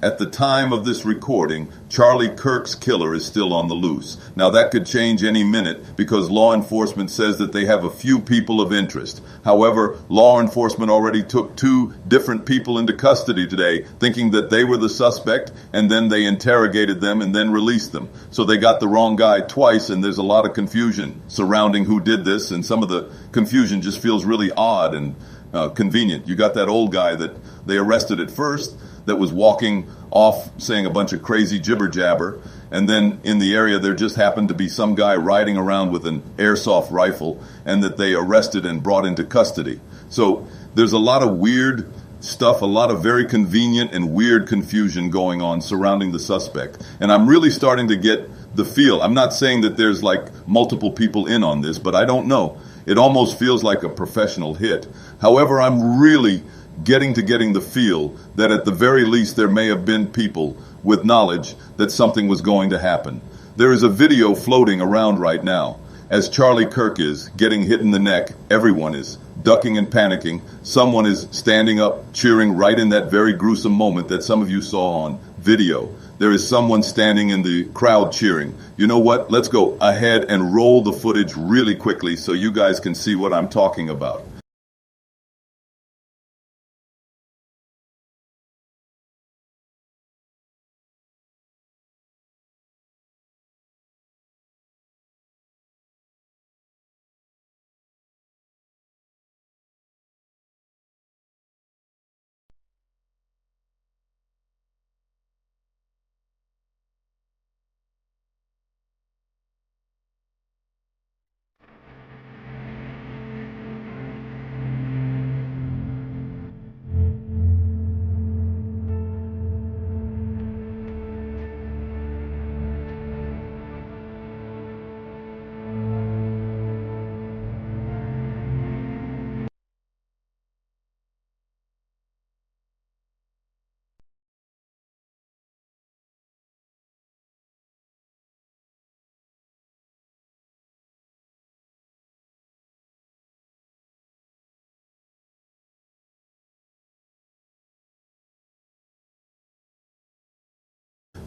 at the time of this recording, Charlie Kirk's killer is still on the loose. Now, that could change any minute because law enforcement says that they have a few people of interest. However, law enforcement already took 2 different people into custody today, thinking that they were the suspect, and then they interrogated them and then released them. So they got the wrong guy twice, and there's a lot of confusion surrounding who did this, and some of the confusion just feels really odd and convenient. You got that old guy that they arrested at first that was walking off saying a bunch of crazy jibber jabber, and then in the area there just happened to be some guy riding around with an airsoft rifle and that they arrested and brought into custody. So there's a lot of weird stuff, a lot of very convenient and weird confusion going on surrounding the suspect. And I'm really starting to get the feel. I'm not saying that there's like multiple people in on this, but I don't know. It almost feels like a professional hit. However, I'm really getting the feel that at the very least there may have been people with knowledge that something was going to happen. There is a video floating around right now as Charlie Kirk is getting hit in the neck. Everyone is ducking and panicking. Someone is standing up cheering right in that very gruesome moment that some of you saw on video. There is someone standing in the crowd cheering. You know what? Let's go ahead and roll the footage really quickly so you guys can see what I'm talking about.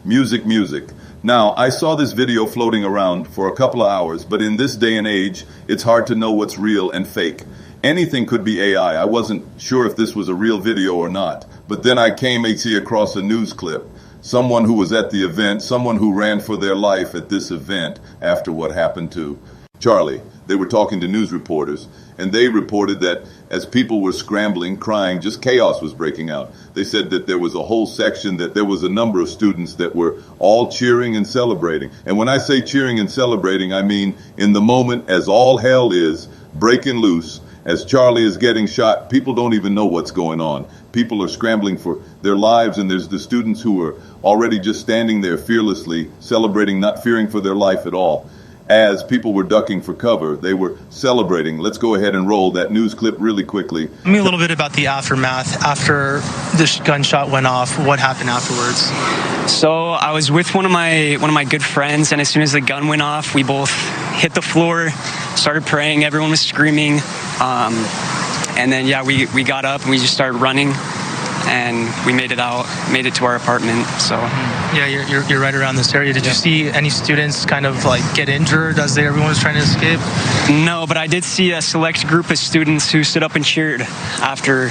Music. Now, I saw this video floating around for a couple of hours, but in this day and age, it's hard to know what's real and fake. Anything could be AI. I wasn't sure if this was a real video or not, but then I came across a news clip. Someone who was at the event, someone who ran for their life at this event after what happened to Charlie. They were talking to news reporters, and they reported that as people were scrambling, crying, just chaos was breaking out. They said that there was a whole section, that there was a number of students that were all cheering and celebrating. And when I say cheering and celebrating, I mean in the moment as all hell is breaking loose, as Charlie is getting shot, people don't even know what's going on. People are scrambling for their lives, and there's the students who are already just standing there fearlessly, celebrating, not fearing for their life at all. As people were ducking for cover, they were celebrating. Let's go ahead and roll that news clip really quickly. Tell me a little bit about the aftermath. After this gunshot went off, what happened afterwards? So I was with one of my good friends, and as soon as the gun went off, we both hit the floor, started praying. Everyone was screaming, and then we got up and we just started running, and we made it to our apartment. So yeah, you're right around this area. Did you see any students kind of like get injured as everyone was trying to escape? No, but I did see a select group of students who stood up and cheered after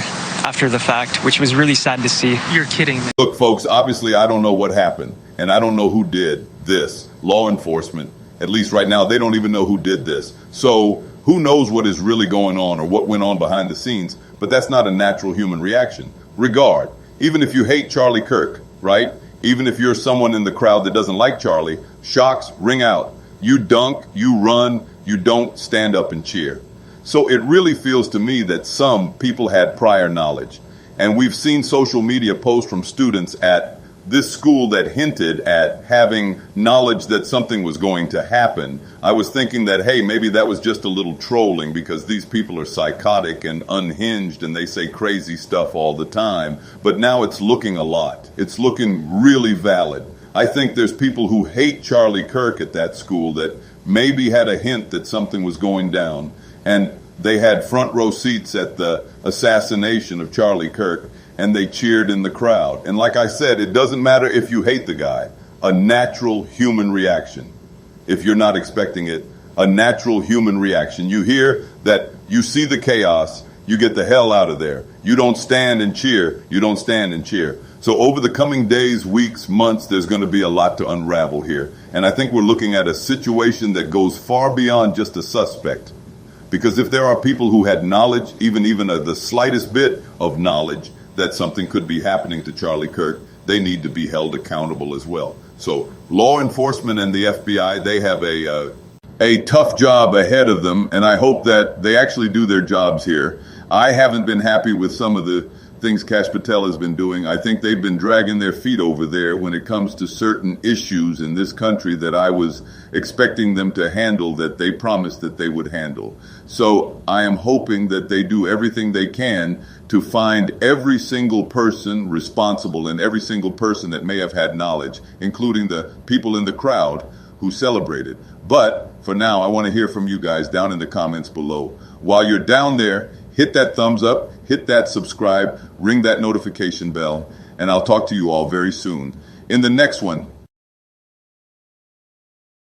the fact, which was really sad to see. You're kidding me. Look, folks, obviously I don't know what happened, and I don't know who did this. Law enforcement, at least right now, they don't even know who did this. So who knows what is really going on or what went on behind the scenes, but that's not a natural human reaction. Regard, even if you hate Charlie Kirk, right? Even if you're someone in the crowd that doesn't like Charlie, shocks ring out. You dunk, you run, you don't stand up and cheer. So it really feels to me that some people had prior knowledge. And we've seen social media posts from students at this school that hinted at having knowledge that something was going to happen. I was thinking that, hey, maybe that was just a little trolling because these people are psychotic and unhinged and they say crazy stuff all the time. But now it's looking a lot. It's looking really valid. I think there's people who hate Charlie Kirk at that school that maybe had a hint that something was going down, and they had front row seats at the assassination of Charlie Kirk. and they cheered in the crowd. And like I said, it doesn't matter if you hate the guy. A natural human reaction. If you're not expecting it, a natural human reaction. You hear that, you see the chaos, you get the hell out of there. You don't stand and cheer. You don't stand and cheer. So over the coming days, weeks, months, there's going to be a lot to unravel here. And I think we're looking at a situation that goes far beyond just a suspect. Because if there are people who had knowledge, even the slightest bit of knowledge that something could be happening to Charlie Kirk, they need to be held accountable as well. So law enforcement and the FBI, they have a tough job ahead of them, and I hope that they actually do their jobs here. I haven't been happy with some of the things Kash Patel has been doing. I think they've been dragging their feet over there when it comes to certain issues in this country that I was expecting them to handle, that they promised that they would handle. So I am hoping that they do everything they can to find every single person responsible and every single person that may have had knowledge, including the people in the crowd who celebrated. But for now, I want to hear from you guys down in the comments below. While you're down there, hit that thumbs up, hit that subscribe, ring that notification bell, and I'll talk to you all very soon. In the next one,